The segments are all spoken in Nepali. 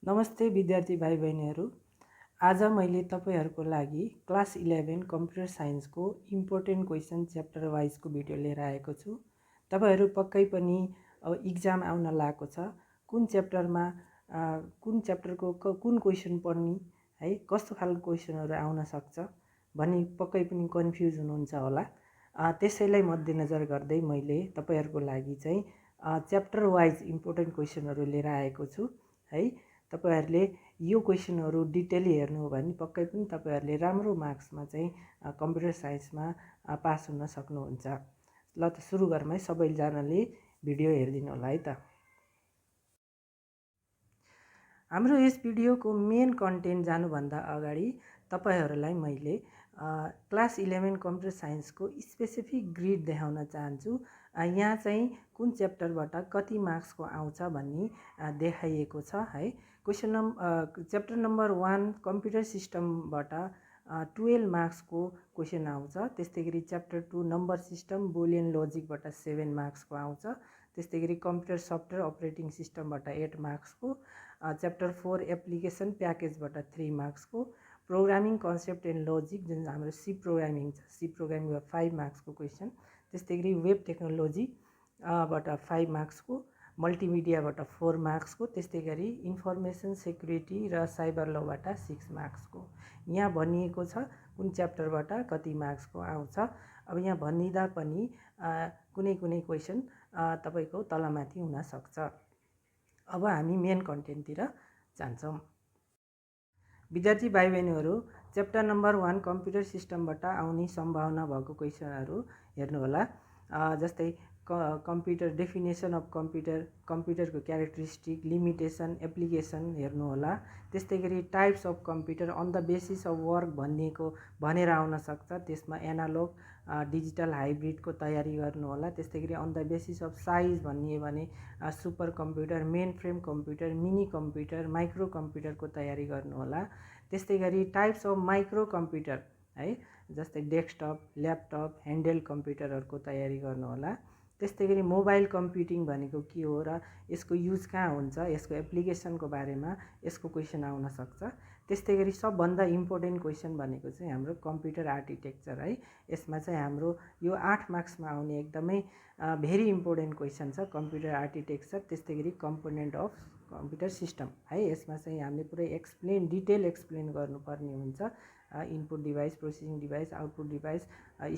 नमस्ते विद्यार्थी भाइ बहिनीहरू। आज मैले तपाईहरुको लागि क्लास 11 कम्प्युटर साइन्सको इम्पोर्टेन्ट क्वेसन च्याप्टर वाइजको भिडियो लिएर आएको छु। तपाईहरु पक्कै पनि अब इक्जाम आउन लागेको छ, कुन च्याप्टरमा कुन च्याप्टरको कुन क्वेसन पढ्ने है, कस्तो खालको क्वेसनहरु आउन सक्छ भनी पक्कै पनि कन्फ्युज हुनुहुन्छ होला। त्यसैलाई मध्यनजर गर्दै मैले तपाईहरुको लागि चाहिँ च्याप्टर वाइज इम्पोर्टेन्ट क्वेसनहरु लिएर आएको छु है। तपाईहरुले यो क्वेसनहरु डिटेली हेर्नु हो भने पक्कै पनि तपाईहरुले राम्रो मार्क्समा चाहिँ कम्प्युटर साइन्समा पास हुन सक्नुहुन्छ। ल त सुरु गरौँ है, सबैजनाले भिडियो हेरिदिनु होला है त। हाम्रो यस भिडियोको मेन कन्टेन्ट जानुभन्दा अगाडि तपाईहरुलाई मैले क्लास 11 कम्प्युटर साइन्सको स्पेसिफिक ग्रिड देखाउन चाहन्छु। यहाँ चाहिँ कुन च्याप्टरबाट कति मार्क्सको आउँछ भन्ने देखाइएको छ है। च्याप्टर नम्बर 1 कम्प्युटर सिस्टमबाट 12 मार्क्सको क्वेसन आउँछ। त्यस्तै गरी च्याप्टर 2 नम्बर सिस्टम बुलियन लजिकबाट 7 मार्क्सको आउँछ। त्यस्तै गरी कम्प्युटर सफ्टवेयर अपरेटिङ सिस्टमबाट 8 मार्क्सको, च्याप्टर 4 एप्लिकेसन प्याकेजबाट 3 मार्क्सको, प्रोग्रामिङ कन्सेप्ट एन्ड लजिक जुन हाम्रो सी प्रोग्रामिङ छ, सी प्रोग्रामिङबाट 5 मार्क्सको क्वेसन। त्यस्तै गरी वेब टेक्नोलोजी बाट 5 मार्क्सको, मल्टिमिडियाबाट 4 मार्क्सको, त्यस्तै गरी इन्फर्मेसन सेक्युरिटी र साइबर लबाट 6 मार्क्सको। यहाँ भनिएको छ कुन च्याप्टरबाट कति मार्क्सको आउँछ। अब यहाँ भनिदिँदा पनि कुनै कुनै क्वेसन तपाईको तलमाथि हुन सक्छ। अब हामी मेन कन्टेन्टतिर जान्छौँ। विद्यार्थी भाइ बहिनीहरू, च्याप्टर नम्बर 1 कम्प्युटर सिस्टमबाट आउने सम्भावना भएको क्वेसनहरु हेर्नु होला। जस्तै कम्प्युटर डेफिनेसन अफ कम्प्युटर, कम्प्युटरको क्यारेक्टरिस्टिक, लिमिटेसन, एप्लिकेसन हेर्नु होला। त्यस्तै गरी types of computer on the basis of work भनेर आउन सक्छ। त्यसमा एनालोग, डिजिटल, हाइब्रिडको तयारी गर्नु होला। त्यस्तै गरी on the basis of size भनियो भने super computer, main frame computer, mini computer, micro कम्प्युटरको तयारी गर्नु होला। त्यस्तै गरी टाइप्स अफ माइक्रो कम्प्युटर है, जस्तै डेस्कटप, ल्यापटप, ह्यान्डहेल्ड कम्प्युटरहरुको तयारी गर्नु होला। त्यस्तै गरी मोबाइल कम्प्युटिङ भनेको के हो र यसको युज कहाँ हुन्छ, यसको एप्लिकेसनको बारेमा यसको क्वेसन आउन सक्छ। त्यस्तै गरी सबभन्दा इम्पोर्टेन्ट क्वेसन भनेको चाहिँ हाम्रो कम्प्युटर आर्किटेक्चर है। यसमा चाहिँ हाम्रो यो 8 मार्क्समा आउने एकदमै भेरी इम्पोर्टेन्ट क्वेसन छ कम्प्युटर आर्किटेक्चर। त्यस्तै गरी कम्पोनेन्ट अफ कम्प्युटर सिस्टम है, यसमा चाहिँ हामीले पुरै डिटेल एक्सप्लेन गर्नुपर्ने हुन्छ। Input device, processing device, output device,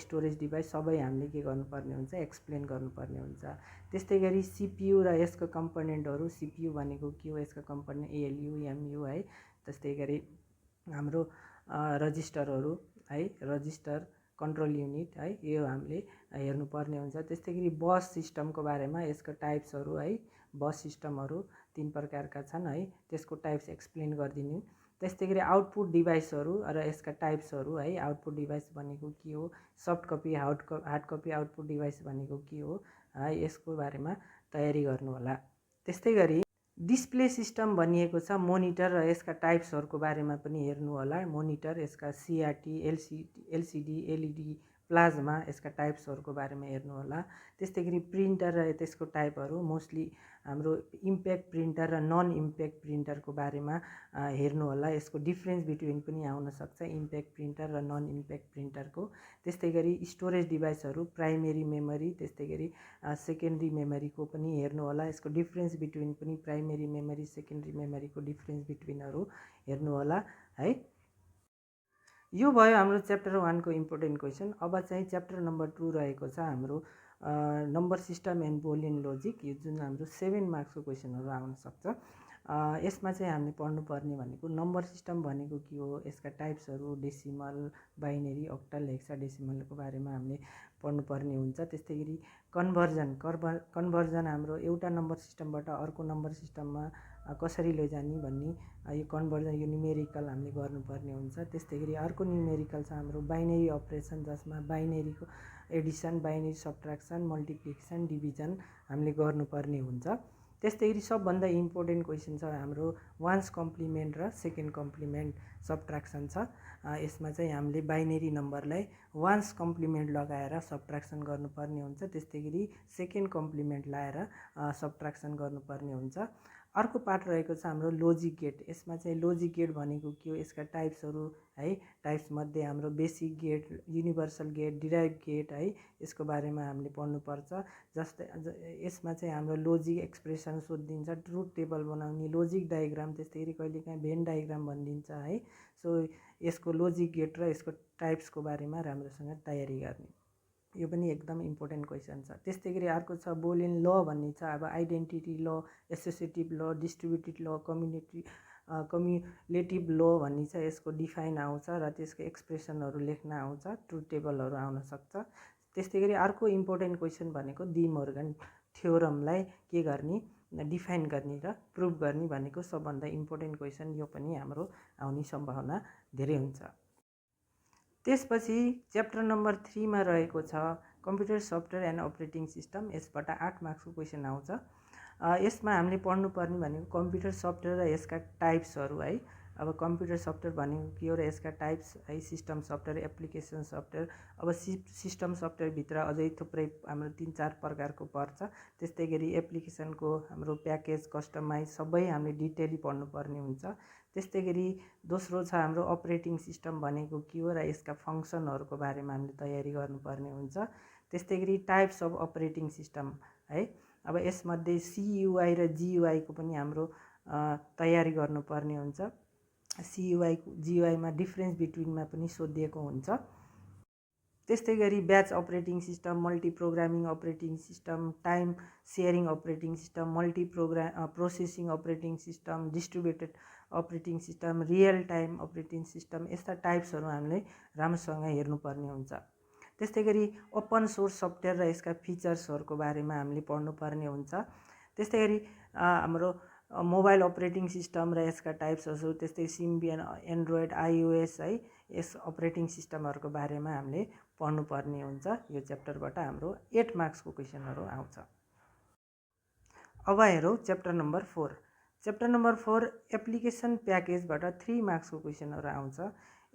storage device सबै हामीले के गर्नुपर्ने हुन्छ, एक्सप्लेन गर्नुपर्ने हुन्छ। त्यस्तै गरी सिपियु र यसको कम्पोनेन्टहरु, सिपियु भनेको के हो, यसको कम्पोनेन्ट एएलयु, एमयु है। त्यस्तै गरी हाम्रो रजिस्टरहरु है, रजिस्टर, कन्ट्रोल युनिट है, यो हामीले हेर्नुपर्ने हुन्छ। त्यस्तै गरी बस सिस्टमको बारेमा यसको टाइप्सहरु है, बस सिस्टमहरु 3 प्रकारका छन् है, त्यसको टाइप्स एक्सप्लेन गरिदिनु। त्यस्तै गरी आउटपुट डिभाइसहरु र यसका टाइप्सहरु है, आउटपुट डिभाइस भनेको के हो, soft copy, hard copy output device भनेको के हो, यसको बारेमा तयारी गर्नु होला। त्यस्तै गरी डिस्प्ले सिस्टम भनिएको छ, मोनिटर र यसका टाइप्सहरुको बारेमा पनि हेर्नु होला। मोनिटर, यसका सीआरटी, एलसीडी, एलईडी, प्लाज्मा, यसका टाइप्सहरुको बारेमा हेर्नु होला। त्यस्तै गरी प्रिन्टर र त्यसको टाइपहरु, मोस्टली हाम्रो इम्प्याक्ट प्रिन्टर र नन इम्प्याक्ट प्रिन्टरको बारेमा हेर्नु होला। यसको डिफरेन्स बिट्विन पनि आउन सक्छ इम्प्याक्ट प्रिन्टर र नन इम्प्याक्ट प्रिन्टरको। त्यस्तै गरी स्टोरेज डिभाइसहरु, प्राइमेरी मेमोरी, त्यस्तै गरी सेकेन्डरी मेमोरीको पनि हेर्नु होला। यसको डिफरेन्स बिट्विन पनि प्राइमेरी मेमोरी, सेकेन्डरी मेमोरीको डिफरेन्स बिट्विनहरु हेर्नु होला है। यो भयो हाम्रो च्याप्टर 1 को इम्पोर्टेन्ट क्वेसन। अब चाहिँ च्याप्टर नम्बर 2 रहेको छ हाम्रो number system and Boolean logic, यो जुन हाम्रो 7 मार्क्सको क्वेसनहरु आउन सक्छ। यसमा चाहिँ हामीले पढ्नुपर्ने भनेको नम्बर सिस्टम भनेको के हो, यसका टाइप्सहरु, डेसिमल, बाइनरी, अक्टल, हेक्साडेसिमलको बारेमा हामीले पढ्नुपर्ने हुन्छ। त्यस्तै गरी कन्भर्जन हाम्रो एउटा नम्बर सिस्टमबाट अर्को नम्बर सिस्टममा कसरी लैजाने भन्ने यो कन्भर्जन, यो न्युमेरिकल हामीले गर्नुपर्ने हुन्छ। त्यस्तै गरी अर्को न्युमेरिकल छ हाम्रो बाइनरी अपरेसन, जसमा बाइनरीको addition, binary subtraction, multiplication, division हामीले गर्नुपर्ने हुन्छ। त्यस्तै गरी सबभन्दा इम्पोर्टेन्ट क्वेसन छ हाम्रो वान्स कम्प्लिमेन्ट र सेकेन्ड कम्प्लिमेन्ट सब्ट्र्याक्सन छ। यसमा चाहिँ हामीले बाइनरी नम्बरलाई वान्स कम्प्लिमेन्ट लगाएर सब्ट्र्याक्सन गर्नुपर्ने हुन्छ। त्यस्तै गरी सेकेन्ड कम्प्लिमेन्ट लाएर सब्ट्र्याक्सन गर्नुपर्ने हुन्छ। अर्को पार्ट रहेको छ हाम्रो लोजिक गेट। यसमा चाहिँ लोजिक गेट भनेको के हो, यसका टाइप्सहरू है, टाइप्समध्ये हाम्रो basic gate, universal gate, derive gate है, यसको बारेमा हामीले पढ्नुपर्छ। जस्तै यसमा चाहिँ हाम्रो लोजिक एक्सप्रेसन सोधिदिन्छ, ट्रुथ टेबल बनाउने, लोजिक डायग्राम, त्यस्तै गरी कहिलेकाहीँ भेन डायग्राम भनिदिन्छ है। सो यसको लोजिक गेट र यसको टाइप्सको बारेमा राम्रोसँग तयारी गर्ने, यो पनि एकदम इम्पोर्टेन्ट क्वेसन छ। त्यस्तै गरी अर्को छ बुलियन ल भन्ने छ। अब आइडेन्टिटी ल, एसोसिएटिभ ल, डिस्ट्रिब्युटिभ ल, कम्युलेटिभ ल भन्ने छ। यसको डिफाइन आउँछ र त्यसको एक्सप्रेसनहरू लेख्न आउँछ, ट्रुथ टेबलहरू आउन सक्छ। त्यस्तै गरी अर्को इम्पोर्टेन्ट क्वेसन भनेको डी मोर्गन थ्योरमलाई के गर्ने, डिफाइन गर्ने र प्रुभ गर्ने भनेको सबभन्दा इम्पोर्टेन्ट क्वेसन। यो पनि हाम्रो आउने सम्भावना धेरै हुन्छ। त्यसपछि च्याप्टर नम्बर 3 मा रहेको छ computer software and operating system. यसबाट 8 मार्क्सको क्वेसन आउँछ। यसमा हामीले पढ्नुपर्ने भनेको कम्प्युटर सफ्टवेयर र यसका टाइप्सहरू है। अब कम्प्युटर सफ्टवेयर भनेको के हो र यसका टाइप्स है, सिस्टम सफ्टवेयर, एप्लिकेसन सफ्टवेयर। अब सिस्टम सफ्टवेयरभित्र अझै थुप्रै हाम्रो 3-4 प्रकारको पर्छ। त्यस्तै गरी एप्लिकेसनको हाम्रो प्याकेज, कस्टमाइज सबै हामीले डिटेली पढ्नुपर्ने हुन्छ। त्यस्तै गरी दोस्रो छ हाम्रो अपरेटिङ सिस्टम भनेको के हो र यसका फङ्सनहरूको बारेमा हामीले तयारी गर्नुपर्ने हुन्छ। त्यस्तै गरी टाइप्स अफ अपरेटिङ सिस्टम है। अब यसमध्ये सियुआई र जियुआईको पनि हाम्रो तयारी गर्नुपर्ने हुन्छ। सियुआई जियुआईमा डिफ्रेन्स बिट्विनमा पनि सोधिएको हुन्छ। त्यस्तै गरी batch operating system, multi programming operating system, time sharing operating system, processing operating system, distributed operating system, real time operating system, यस्ता टाइप्सहरू हामीले राम्रोसँग हेर्नुपर्ने हुन्छ। त्यस्तै गरी ओपन सोर्स सफ्टवेयर र यसका फिचर्सहरूको बारेमा हामीले पढ्नुपर्ने हुन्छ। त्यस्तै गरी हाम्रो मोबाइल अपरेटिङ सिस्टम र यसका टाइप्सहरू, त्यस्तै सिम्बियन, एन्ड्रोइड, आइओएस है, यस अपरेटिङ सिस्टमहरूको बारेमा हामीले पढ्नुपर्ने हुन्छ। यो च्याप्टरबाट हाम्रो 8 मार्क्सको क्वेसनहरू आउँछ। अब हेरौँ chapter number 4। Chapter number 4 application प्याकेजबाट 3 मार्क्सको क्वेसनहरू आउँछ।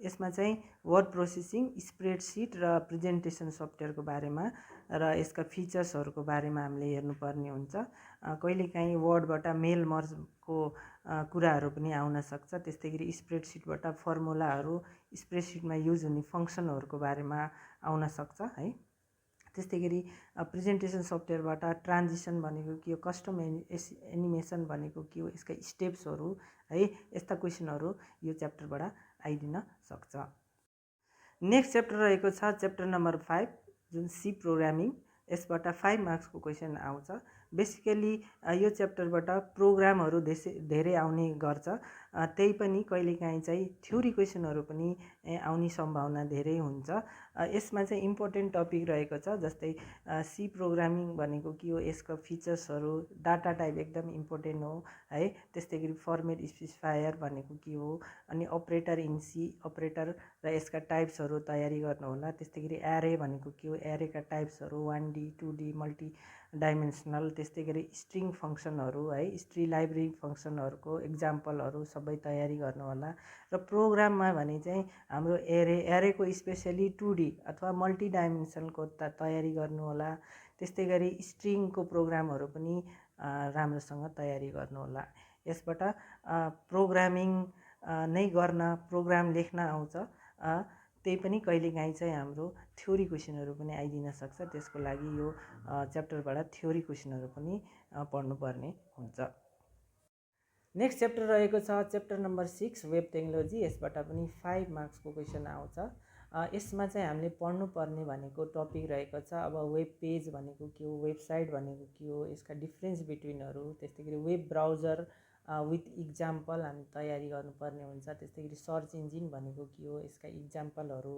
यसमा चाहिँ वर्ड प्रोसेसिङ, स्प्रेडसिट र प्रेजेन्टेसन सफ्टवेयरको बारेमा र यसका फिचर्सहरूको बारेमा हामीले हेर्नुपर्ने हुन्छ। कहिलेकाहीँ वर्डबाट मेल मर्जको कुराहरू पनि आउन सक्छ। त्यस्तै गरी स्प्रेडसिटबाट फर्मुलाहरू, स्प्रेडसिटमा युज हुने फङ्सनहरूको बारेमा आउन सक्छ है। त्यस्तै गरी प्रेजेन्टेसन सफ्टवेयरबाट ट्रान्जिसन भनेको के हो, कस्टम एनिमेसन भनेको के हो, यसका स्टेप्सहरू है, यस्ता क्वेसनहरू यो च्याप्टरबाट आइदिन सक्छ। नेक्स्ट च्याप्टर रहेको छ च्याप्टर नम्बर 5 जुन सी प्रोग्रामिङ। यसबाट 5 मार्क्सको क्वेसन आउँछ। बेसिकली यो च्याप्टरबाट प्रोग्रामहरू धेरै आउने गर्छ। त्यही पनि कहिलेकाहीँ चाहिँ थ्योरी क्वेसनहरू पनि आउने सम्भावना धेरै हुन्छ। यसमा चाहिँ इम्पोर्टेन्ट टपिक रहेको छ, जस्तै सी प्रोग्रामिङ भनेको के हो, यसको फिचर्सहरू, डाटा टाइप एकदम इम्पोर्टेन्ट हो है। त्यस्तै गरी फर्मेट स्पेसिफायर भनेको के हो, अनि अपरेटर इन सी, अपरेटर र यसका टाइप्सहरू तयारी गर्नुहोला। त्यस्तै गरी एरे भनेको के हो, areca टाइप्सहरू 1D, 2D, multi dimensional. त्यस्तै गरी स्ट्रिङ फङ्सनहरू है, स्ट्रिङ लाइब्रेरी फङ्सनहरूको इक्जाम्पलहरू सबै तयारी गर्नुहोला। र प्रोग्राममा भने चाहिँ हाम्रो एरेको स्पेसली 2D अथवा मल्टी डाइमेन्सनलको तयारी गर्नुहोला। त्यस्तै गरी स्ट्रिङको प्रोग्रामहरू पनि राम्रोसँग तयारी गर्नुहोला। यसबाट प्रोग्रामिङ नै गर्न, प्रोग्राम लेख्न आउँछ। त्यही पनि कहिलेकाहीँ चाहिँ हाम्रो थ्योरी क्वेसनहरू पनि आइदिन सक्छ। त्यसको लागि यो च्याप्टरबाट थ्योरी क्वेसनहरू पनि पढ्नुपर्ने हुन्छ। नेक्स्ट च्याप्टर रहेको छ च्याप्टर नम्बर 6 वेब टेक्नोलोजी। यसबाट पनि 5 मार्क्सको क्वेसन आउँछ। यसमा चाहिँ हामीले पढ्नुपर्ने भनेको टपिक रहेको छ अब वेब पेज भनेको के हो, वेबसाइट भनेको के हो, यसका डिफ्रेन्स बिट्विनहरू। त्यस्तै गरी वेब ब्राउजर विथ इक्जाम्पल हामी तयारी गर्नुपर्ने हुन्छ। त्यस्तै गरी सर्च इन्जिन भनेको के हो, यसका इक्जाम्पलहरू।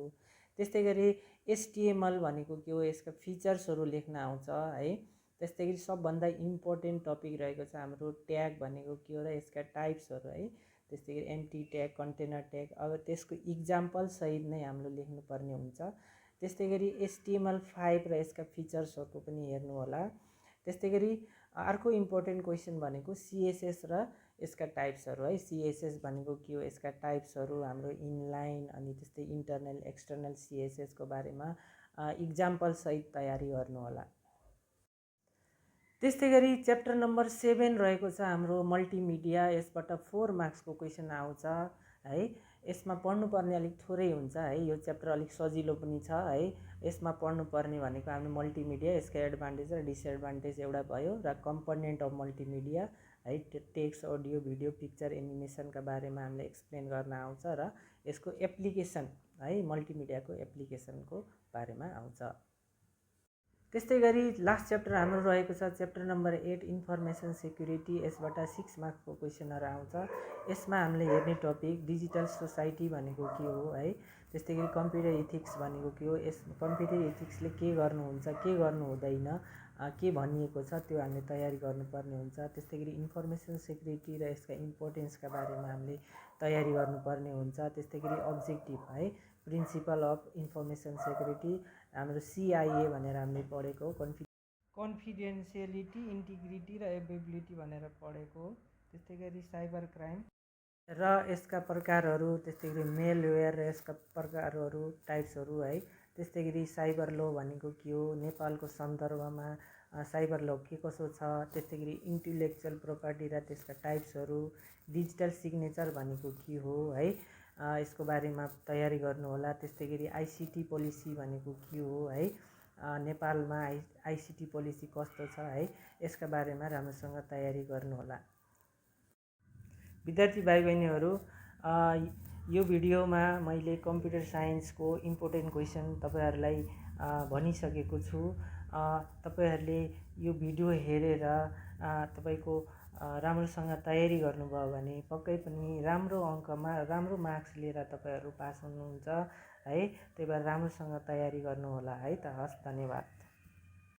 त्यस्तै गरी एचटिएमएल भनेको के हो, यसका फिचर्सहरू लेख्न आउँछ है। त्यस्तै गरी सबभन्दा इम्पोर्टेन्ट टपिक रहेको छ हाम्रो ट्याग भनेको के हो र यसका टाइप्सहरू है। त्यस्तै गरी एम्प्टी ट्याग, कन्टेनर ट्याग, अब त्यसको इक्जाम्पल सहित नै हामीले लेख्नुपर्ने हुन्छ। त्यस्तै गरी HTML5 र यसका फिचर्सहरू पनि हेर्नु होला। त्यस्तै गरी अर्को इम्पोर्टेन्ट क्वेसन भनेको CSS र यसका टाइप्सहरू है। CSS भनेको के हो, यसका टाइप्सहरू, हाम्रो इनलाइन अनि त्यस्तै इन्टरनल एक्सटर्नल CSS को बारेमा इक्जाम्पल सहित तयारी गर्नु होला। त्यस्तै गरी च्याप्टर नम्बर 7 रहेको छ हाम्रो मल्टिमिडिया। यसबाट 4 मार्क्सको क्वेसन आउँछ है। यसमा पढ्नुपर्ने अलिक थोरै हुन्छ है। यो च्याप्टर अलिक सजिलो पनि छ है। यसमा पढ्नुपर्ने भनेको हामी मल्टिमिडिया, यसका एडभान्टेज र डिसएडभान्टेज एउटा भयो, र कम्पोनेन्ट अफ मल्टिमिडिया है, टेक्स्ट, अडियो, भिडियो, पिक्चर, एनिमेसनका बारेमा हामीले एक्सप्लेन गर्न आउँछ, र यसको एप्लिकेसन है, मल्टिमिडियाको एप्लिकेसनको बारेमा आउँछ। त्यस्तै गरी लास्ट च्याप्टर हाम्रो रहेको छ च्याप्टर नम्बर 8 इन्फर्मेसन सेक्युरिटी। यसबाट 6 मार्क्सको क्वेसनहरू आउँछ। यसमा हामीले हेर्ने टपिक डिजिटल सोसाइटी भनेको के हो है। त्यस्तै गरी कम्प्युटर इथिक्स भनेको के हो, यस कम्प्युटर इथिक्सले के गर्नुहुन्छ, के गर्नु हुँदैन, के भनिएको छ, त्यो हामीले तयारी गर्नुपर्ने हुन्छ। त्यस्तै गरी इन्फर्मेसन सेक्युरिटी र यसका इम्पोर्टेन्सका बारेमा हामीले तयारी गर्नुपर्ने हुन्छ। त्यस्तै गरी अब्जेक्टिभ है, प्रिन्सिपल अफ इन्फर्मेसन सेक्युरिटी, हाम्रो सिआइए भनेर हामीले पढेको, कन्फिडेन्सियलिटी, इन्टिग्रिटी र एभेबिलिटी भनेर पढेको। त्यस्तै गरी साइबर क्राइम र यसका प्रकारहरू, त्यस्तै गरी मेलवेयर र यसका प्रकारहरू, टाइप्सहरू है। त्यस्तै गरी साइबर ल भनेको के हो, नेपालको सन्दर्भमा साइबर ल के कसो छ। त्यस्तै गरी इन्टेलेक्चुअल प्रोपर्टी र त्यसका टाइप्सहरू, डिजिटल सिग्नेचर भनेको के हो है, यसको बारेमा तयारी गर्नुहोला। त्यस्तै गरी आइसिटी पोलिसी भनेको के हो है, नेपालमा आइसिटी पोलिसी कस्तो छ है, यसका बारेमा राम्रोसँग तयारी गर्नुहोला। विद्यार्थी भाइ बहिनीहरू, यो भिडियोमा मैले कम्प्युटर साइन्सको इम्पोर्टेन्ट क्वेसन तपाईँहरूलाई भनिसकेको छु। तपाईँहरूले यो भिडियो हेरेर तपाईँको राम्रोसँग तयारी गर्नुभयो भने पक्कै पनि राम्रो अङ्कमा राम्रो मार्क्स लिएर तपाईँहरू पास हुनुहुन्छ है। त्यही भएर राम्रोसँग तयारी गर्नुहोला है त। हस्, धन्यवाद।